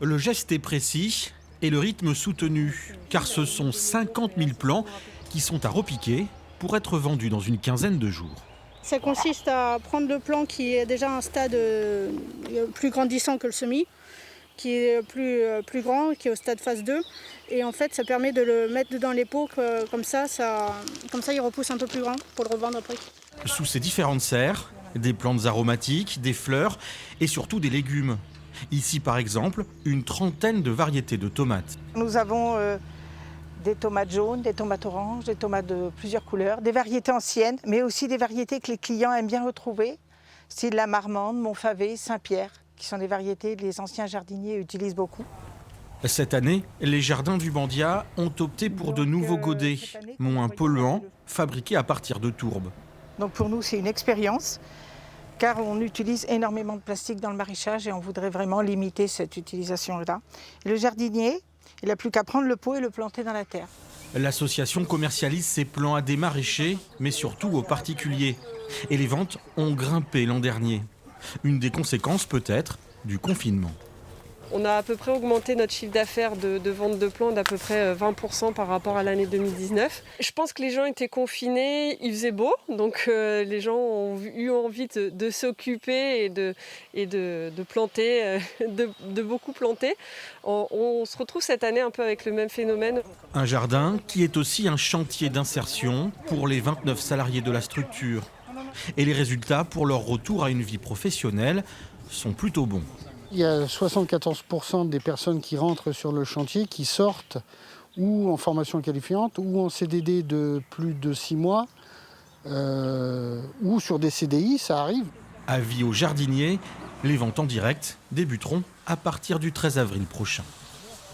Le geste est précis et le rythme soutenu, car ce sont 50 000 plants qui sont à repiquer pour être vendus dans une quinzaine de jours. Ça consiste à prendre le plant qui est déjà à un stade plus grandissant que le semis, qui est plus grand, qui est au stade phase 2. Et en fait, ça permet de le mettre dans les pots, comme ça il repousse un peu plus grand pour le revendre après. Sous ces différentes serres, des plantes aromatiques, des fleurs et surtout des légumes. Ici par exemple, une trentaine de variétés de tomates. Nous avons des tomates jaunes, des tomates oranges, des tomates de plusieurs couleurs, des variétés anciennes, mais aussi des variétés que les clients aiment bien retrouver, style la Marmande, Montfavet, Saint-Pierre, qui sont des variétés que les anciens jardiniers utilisent beaucoup. Cette année, les jardins du Bandia ont opté pour de nouveaux godets, moins polluants, fabriqués à partir de tourbes. Donc pour nous, c'est une expérience, car on utilise énormément de plastique dans le maraîchage et on voudrait vraiment limiter cette utilisation-là. Le jardinier, il n'a plus qu'à prendre le pot et le planter dans la terre. L'association commercialise ses plants à des maraîchers, mais surtout aux particuliers. Et les ventes ont grimpé l'an dernier. Une des conséquences peut-être du confinement. On a à peu près augmenté notre chiffre d'affaires de vente de plants d'à peu près 20% par rapport à l'année 2019. Je pense que les gens étaient confinés, il faisait beau, donc les gens ont eu envie de s'occuper et de planter, de beaucoup planter. On se retrouve cette année un peu avec le même phénomène. Un jardin qui est aussi un chantier d'insertion pour les 29 salariés de la structure. Et les résultats pour leur retour à une vie professionnelle sont plutôt bons. Il y a 74% des personnes qui rentrent sur le chantier qui sortent ou en formation qualifiante ou en CDD de plus de 6 mois ou sur des CDI, ça arrive. Avis aux jardiniers, les ventes en direct débuteront à partir du 13 avril prochain.